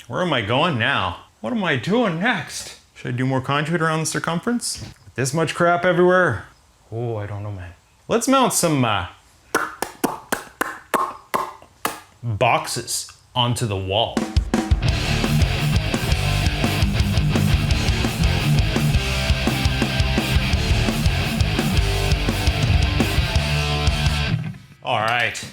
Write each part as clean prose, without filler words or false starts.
Where am I going now? What am I doing next? Should I do more conduit around the circumference? With this much crap everywhere? Oh, I don't know, man. Let's mount some boxes onto the wall. All right,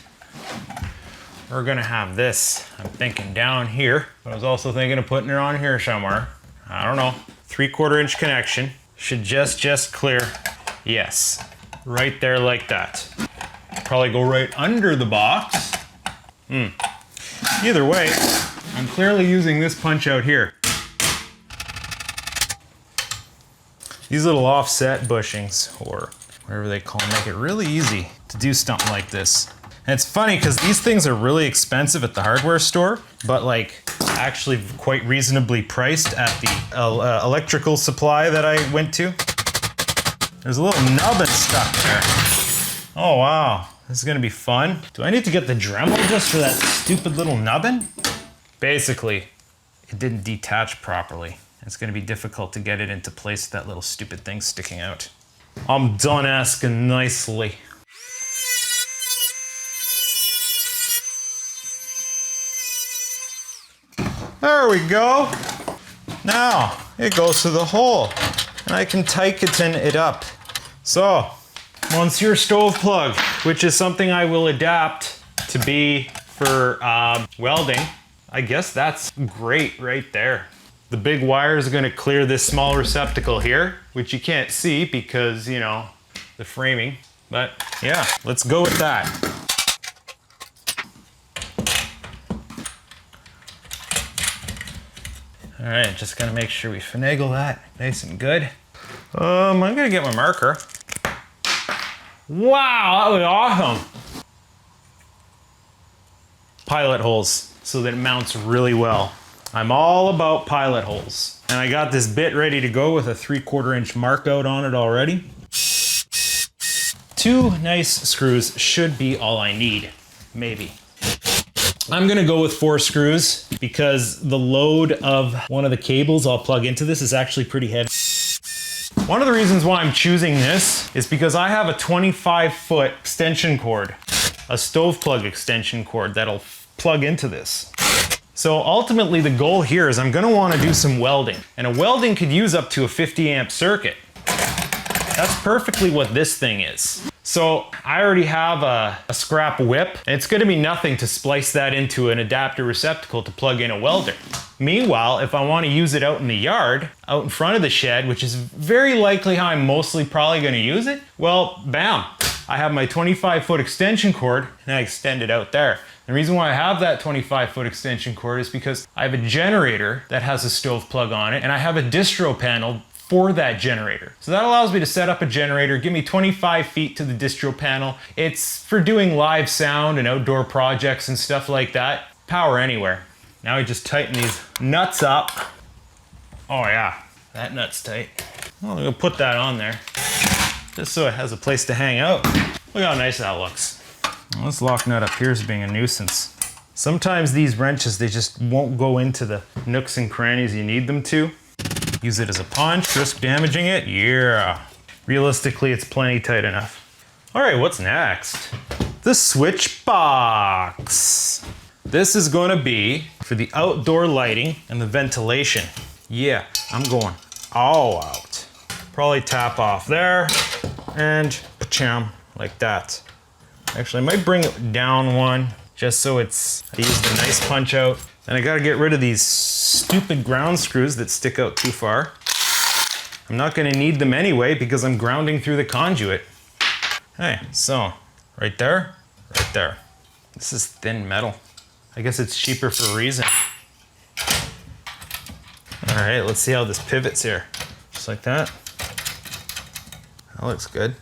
we're gonna have this, I'm thinking down here, but I was also thinking of putting it on here somewhere. I don't know. 3/4 inch connection. Should just clear. Yes, right there like that. Probably go right under the box. Either way, I'm clearly using this punch out here. These little offset bushings, or whatever they call them, make it really easy to do something like this. And it's funny because these things are really expensive at the hardware store, but like actually quite reasonably priced at the electrical supply that I went to. There's a little nubbin stuck there. Oh wow, this is gonna be fun. Do I need to get the Dremel just for that stupid little nubbin? Basically, it didn't detach properly. It's gonna be difficult to get it into place with that little stupid thing sticking out. I'm done asking nicely. There we go. Now it goes to the hole and I can tighten it up. So once your stove plug, which is something I will adapt to be for welding, I guess that's great right there. The big wire is going to clear this small receptacle here, which you can't see because, you know, the framing. But yeah, let's go with that. All right, just gonna make sure we finagle that nice and good. I'm gonna get my marker. Wow, that was awesome. Pilot holes so that it mounts really well. I'm all about pilot holes. And I got this bit ready to go with a 3/4 inch mark out on it already. 2 nice screws should be all I need, maybe. I'm gonna go with 4 screws because the load of one of the cables I'll plug into this is actually pretty heavy. One of the reasons why I'm choosing this is because I have a 25-foot extension cord, a stove plug extension cord that'll plug into this. So ultimately the goal here is I'm gonna wanna do some welding, and a welding could use up to a 50 amp circuit. That's perfectly what this thing is. So I already have a scrap whip, and it's gonna be nothing to splice that into an adapter receptacle to plug in a welder. Meanwhile, if I wanna use it out in the yard, out in front of the shed, which is very likely how I'm mostly probably gonna use it, well, bam. I have my 25-foot extension cord, and I extend it out there. The reason why I have that 25-foot extension cord is because I have a generator that has a stove plug on it, and I have a distro panel for that generator. So that allows me to set up a generator, give me 25 feet to the distro panel. It's for doing live sound and outdoor projects and stuff like that. Power anywhere. Now we just tighten these nuts up. Oh yeah, that nut's tight. Well, I'm gonna put that on there, just so it has a place to hang out. Look how nice that looks. Well, this lock nut up here is being a nuisance. Sometimes these wrenches, they just won't go into the nooks and crannies you need them to. Use it as a punch, risk damaging it, yeah. Realistically, it's plenty tight enough. All right, what's next? The switch box. This is gonna be for the outdoor lighting and the ventilation. Yeah, I'm going all out. Probably tap off there and pa-cham, like that. Actually, I might bring it down one just so I use the nice punch out. And I gotta get rid of these stupid ground screws that stick out too far. I'm not gonna need them anyway because I'm grounding through the conduit. Hey, so right there, right there. This is thin metal. I guess it's cheaper for a reason. All right, let's see how this pivots here. Just like that. That looks good.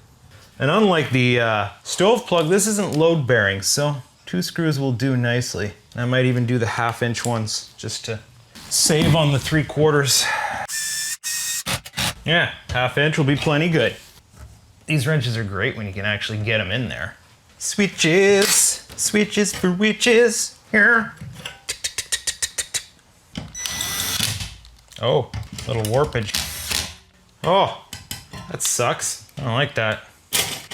And unlike the stove plug, this isn't load bearing, so 2 screws will do nicely. I might even do the 1/2 inch ones just to save on the 3/4. Yeah, 1/2 inch will be plenty good. These wrenches are great when you can actually get them in there. Switches, switches for witches. Here. Oh, little warpage. Oh, that sucks. I don't like that.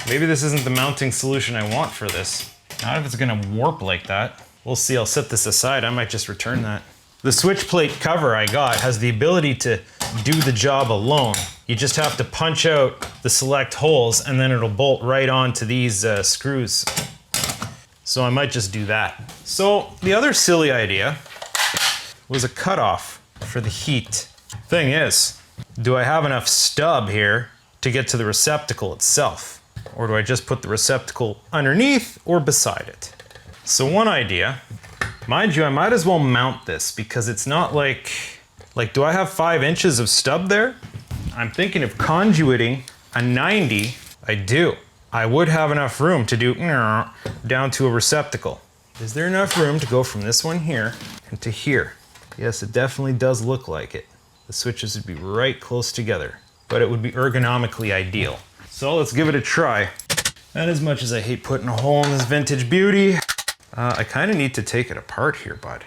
Maybe this isn't the mounting solution I want for this. Not if it's gonna warp like that. We'll see, I'll set this aside. I might just return that. The switch plate cover I got has the ability to do the job alone. You just have to punch out the select holes and then it'll bolt right onto these screws. So I might just do that. So the other silly idea was a cutoff for the heat. Thing is, do I have enough stub here to get to the receptacle itself? Or do I just put the receptacle underneath or beside it? So one idea, mind you, I might as well mount this because it's not like do I have 5 inches of stub there? I'm thinking of conduiting a 90. I do. I would have enough room to do down to a receptacle. Is there enough room to go from this one here and to here? Yes, it definitely does look like it. The switches would be right close together, but it would be ergonomically ideal. So let's give it a try. And as much as I hate putting a hole in this vintage beauty, I kind of need to take it apart here, bud.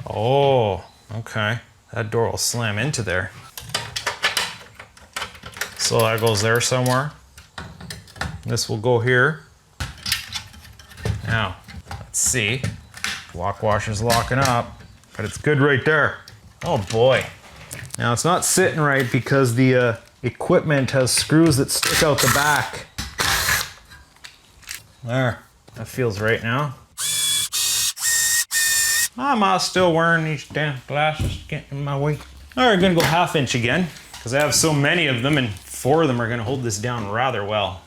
Oh, okay. That door will slam into there. So that goes there somewhere. This will go here. Now, let's see. Lock washer's locking up, but it's good right there. Oh boy. Now it's not sitting right because the equipment has screws that stick out the back. There, that feels right now. I'm still wearing these damn glasses, getting in my way. All right, gonna go 1/2 inch again because I have so many of them and 4 of them are gonna hold this down rather well.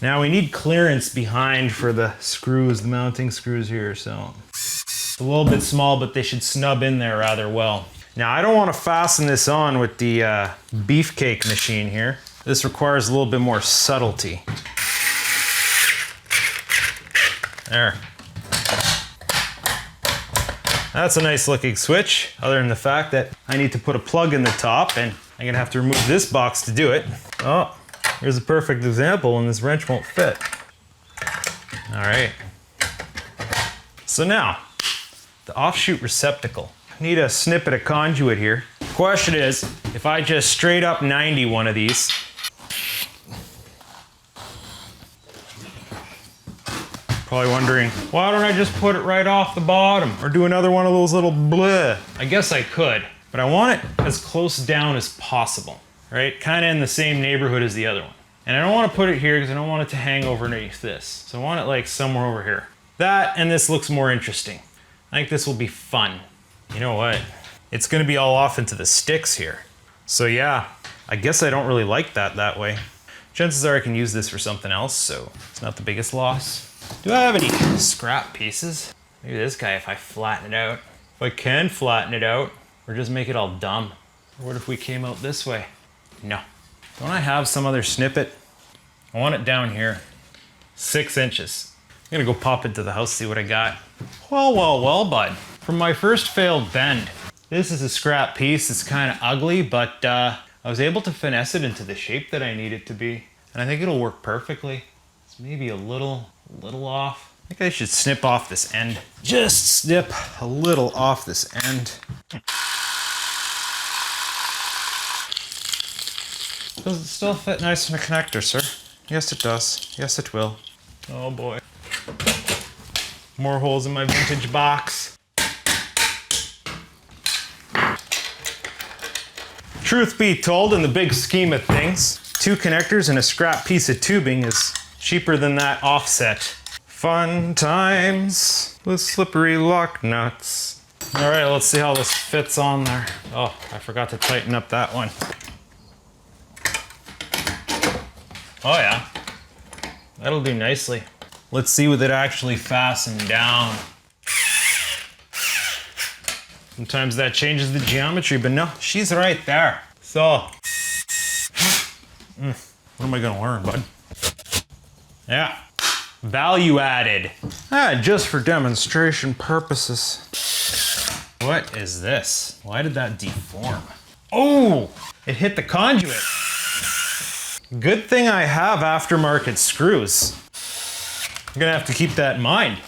Now we need clearance behind for the screws, the mounting screws here, so it's a little bit small, but they should snub in there rather well. Now I don't want to fasten this on with the beefcake machine here. This requires a little bit more subtlety. There. That's a nice looking switch, other than the fact that I need to put a plug in the top and I'm gonna have to remove this box to do it. Oh, here's a perfect example and this wrench won't fit. All right. So now, the offshoot receptacle. I need a snippet of conduit here. Question is, if I just straight up 90 one of these, probably wondering, why don't I just put it right off the bottom or do another one of those little bleh? I guess I could, but I want it as close down as possible, right? Kind of in the same neighborhood as the other one. And I don't want to put it here because I don't want it to hang over underneath this. So I want it like somewhere over here. That and this looks more interesting. I think this will be fun. You know what? It's going to be all off into the sticks here. So yeah, I guess I don't really like that way. Chances are I can use this for something else, so it's not the biggest loss. Do I have any scrap pieces? Maybe this guy if I flatten it out. If I can flatten it out, or just make it all dumb. Or what if we came out this way? No. Don't I have some other snippet? I want it down here. 6 inches. I'm gonna go pop into the house, see what I got. Well, bud. From my first failed bend, this is a scrap piece. It's kind of ugly, but I was able to finesse it into the shape that I need it to be. And I think it'll work perfectly. It's maybe a little off. I think I should snip off this end. Just snip a little off this end. Does it still fit nice in a connector, sir? Yes, it does. Yes, it will. Oh boy. More holes in my vintage box. Truth be told, in the big scheme of things, 2 connectors and a scrap piece of tubing is cheaper than that offset. Fun times with slippery lock nuts. All right, let's see how this fits on there. Oh, I forgot to tighten up that one. Oh yeah, that'll do nicely. Let's see with it actually fastened down. Sometimes that changes the geometry, but no, she's right there. So, what am I gonna learn, bud? Yeah, value added. Just for demonstration purposes. What is this? Why did that deform? Oh, it hit the conduit. Good thing I have aftermarket screws. I'm gonna have to keep that in mind.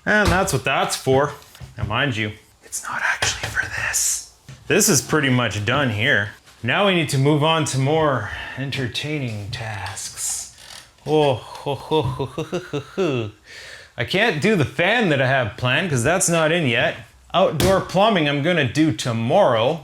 And that's what that's for. Now mind you, it's not actually for this. This is pretty much done here. Now we need to move on to more entertaining tasks. Oh, ho, ho, ho, ho, ho, ho. I can't do the fan that I have planned because that's not in yet. Outdoor plumbing I'm gonna do tomorrow.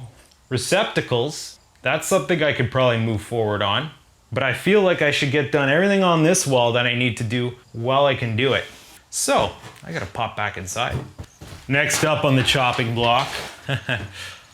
Receptacles, that's something I could probably move forward on. But I feel like I should get done everything on this wall that I need to do while I can do it. So, I gotta pop back inside. Next up on the chopping block,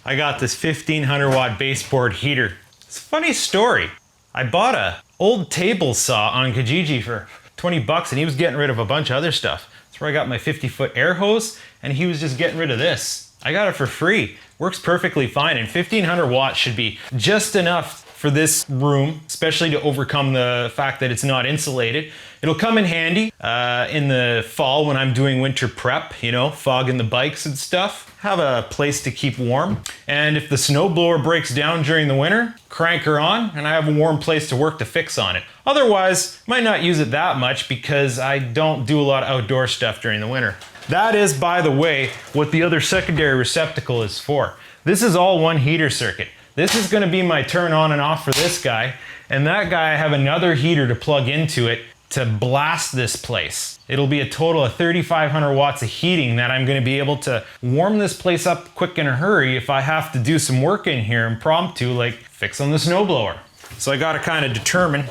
I got this 1500 watt baseboard heater. It's a funny story. I bought a old table saw on Kijiji for 20 bucks and he was getting rid of a bunch of other stuff. That's where I got my 50-foot air hose and he was just getting rid of this. I got it for free. Works perfectly fine, and 1500 watts should be just enough for this room, especially to overcome the fact that it's not insulated. It'll come in handy in the fall when I'm doing winter prep, you know, fogging the bikes and stuff. Have a place to keep warm. And if the snowblower breaks down during the winter, crank her on and I have a warm place to work to fix on it. Otherwise, might not use it that much because I don't do a lot of outdoor stuff during the winter. That is, by the way, what the other secondary receptacle is for. This is all one heater circuit. This is gonna be my turn on and off for this guy, and that guy I have another heater to plug into it to blast this place. It'll be a total of 3,500 watts of heating that I'm gonna be able to warm this place up quick in a hurry if I have to do some work in here impromptu, like fix on the snowblower. So I gotta kind of determine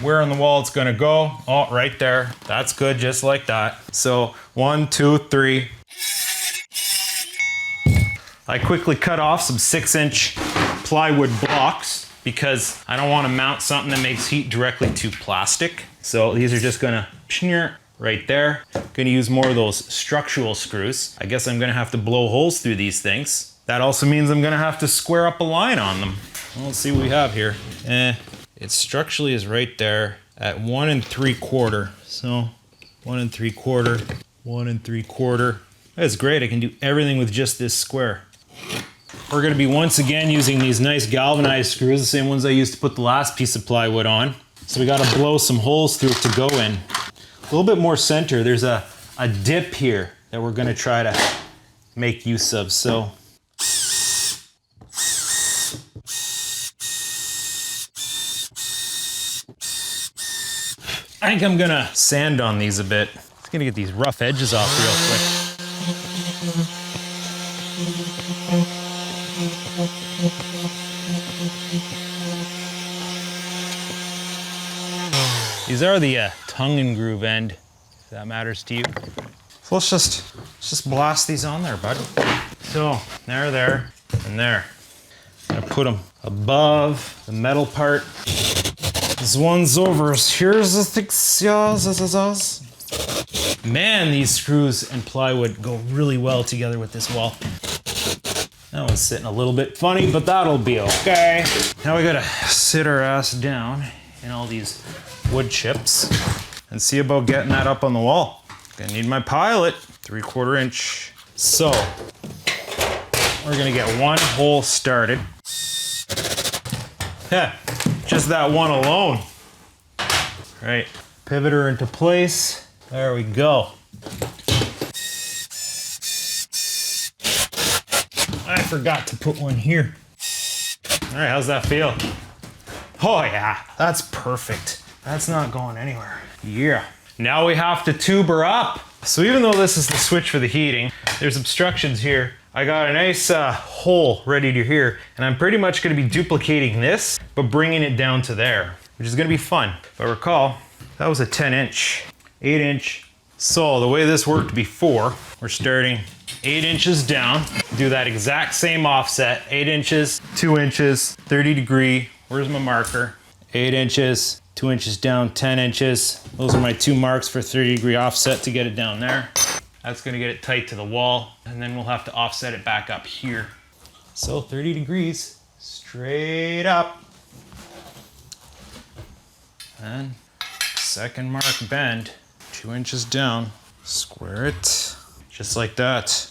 where on the wall it's gonna go. Oh, right there. That's good, just like that. So 1, 2, 3. I quickly cut off some 6-inch plywood blocks because I don't want to mount something that makes heat directly to plastic. So these are just gonna right there. Gonna use more of those structural screws. I guess I'm gonna have to blow holes through these things. That also means I'm gonna have to square up a line on them. Well, let's see what we have here. It structurally is right there at 1 3/4. So 1 3/4, 1 3/4. That's great, I can do everything with just this square. We're gonna be once again using these nice galvanized screws, the same ones I used to put the last piece of plywood on. So we gotta blow some holes through it to go in. A little bit more center, there's a dip here that we're gonna try to make use of, so. I think I'm gonna sand on these a bit. Just gonna get these rough edges off real quick. These are the tongue and groove end, if that matters to you. So let's just blast these on there, bud. So there, and there. I'm gonna put them above the metal part. This one's over. Here's the fixtures. Man, these screws and plywood go really well together with this wall. That one's sitting a little bit funny, but that'll be okay. Now we gotta sit our ass down in all these wood chips and see about getting that up on the wall. Gonna need my pilot, 3/4 inch. So, we're gonna get one hole started. Just that one alone. Right, pivot her into place. There we go. I forgot to put one here. All right, how's that feel? Oh yeah, that's perfect. That's not going anywhere. Yeah. Now we have to tube her up. So even though this is the switch for the heating, there's obstructions here. I got a nice hole ready to here, and I'm pretty much gonna be duplicating this, but bringing it down to there, which is gonna be fun. If I recall, that was a 10-inch, 8-inch. So the way this worked before, we're starting 8 inches down, do that exact same offset, 8 inches, 2 inches, 30 degree, where's my marker? 8 inches, 2 inches down, 10 inches. Those are my 2 marks for 30 degree offset to get it down there. That's gonna get it tight to the wall, and then we'll have to offset it back up here. So 30 degrees, straight up. And second mark bend, 2 inches down, square it, just like that.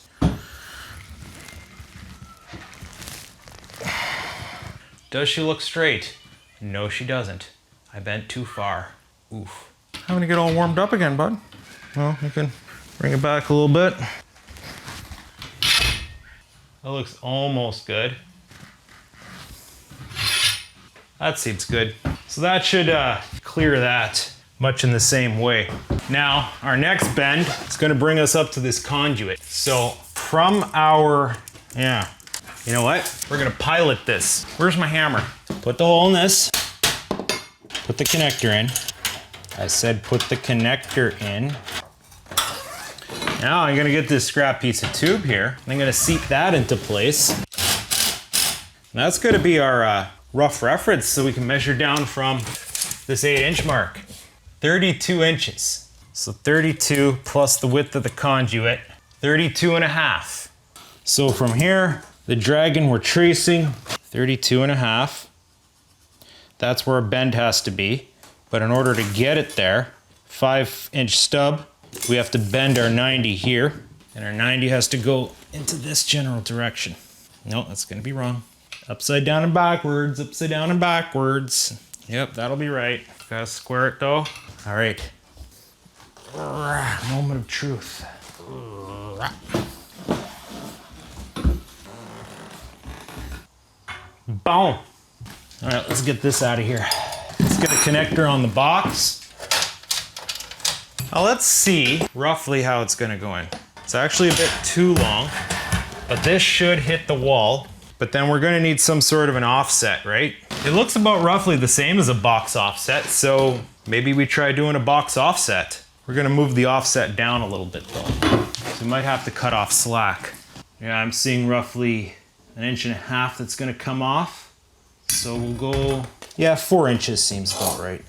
Does she look straight? No, she doesn't. I bent too far. Oof. I'm gonna get all warmed up again, bud. Well, you can bring it back a little bit. That looks almost good. That seems good. So that should clear that much in the same way. Now, our next bend is gonna bring us up to this conduit. So from our, you know what? We're gonna pilot this. Where's my hammer? Put the hole in this. Put the connector in. I said put the connector in. Now I'm gonna get this scrap piece of tube here. I'm gonna seat that into place. And that's gonna be our rough reference so we can measure down from this 8-inch mark. 32 inches. So 32 plus the width of the conduit, 32 and a half. So from here, the dragon we're tracing, 32 and a half. That's where a bend has to be. But in order to get it there, 5-inch stub, we have to bend our 90 here. And our 90 has to go into this general direction. No, that's gonna be wrong. Upside down and backwards, upside down and backwards. Yep, that'll be right. Gotta square it though. All right. Moment of truth. Boom. All right, let's get this out of here. Let's get a connector on the box. Now let's see roughly how it's gonna go in. It's actually a bit too long, but this should hit the wall. But then we're gonna need some sort of an offset, right? It looks about roughly the same as a box offset, so maybe we try doing a box offset. We're gonna move the offset down a little bit though. So we might have to cut off slack. Yeah, I'm seeing roughly 1.5 inches that's gonna come off. So we'll go, 4 inches seems about right.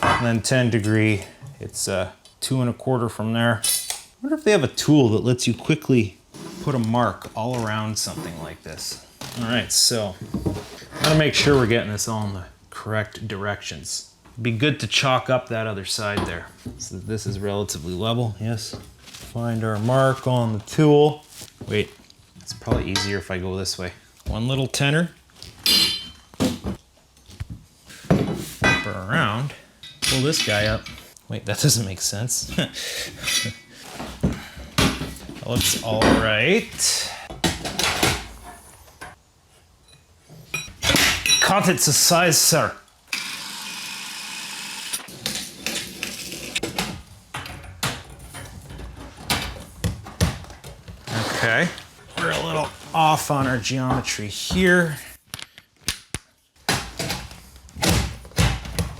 And then 10 degree, it's 2 1/4 from there. I wonder if they have a tool that lets you quickly put a mark all around something like this. All right, so I'm gonna make sure we're getting this all in the correct directions. It'd be good to chalk up that other side there. So this is relatively level, yes. Find our mark on the tool. Wait, it's probably easier if I go this way. One little tenor. Flip her around, pull this guy up. Wait, that doesn't make sense. That looks all right. Cut it to size, sir. Okay, we're a little off on our geometry here.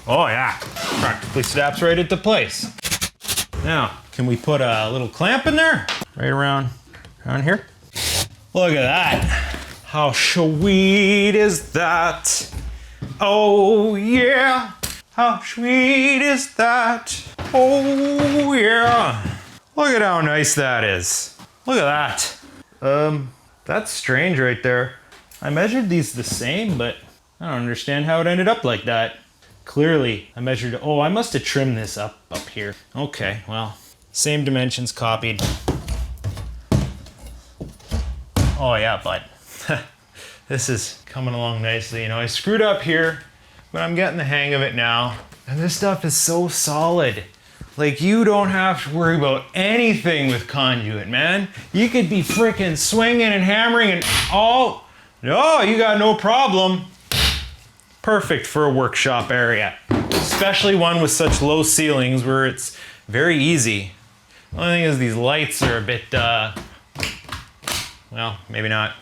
Oh yeah, practically snaps right into place. Now, can we put a little clamp in there? Right around here? Look at that. How sweet is that? Oh yeah, how sweet is that? Oh yeah. Look at how nice that is. Look at that. That's strange right there. I measured these the same, but I don't understand how it ended up like that. Clearly, I measured, I must have trimmed this up here. Okay, well, same dimensions copied. Oh yeah, bud. This is coming along nicely. You know, I screwed up here, but I'm getting the hang of it now. And this stuff is so solid. Like, you don't have to worry about anything with conduit, man. You could be freaking swinging and hammering and no, you got no problem. Perfect for a workshop area, especially one with such low ceilings where it's very easy. The only thing is these lights are a bit, well, maybe not.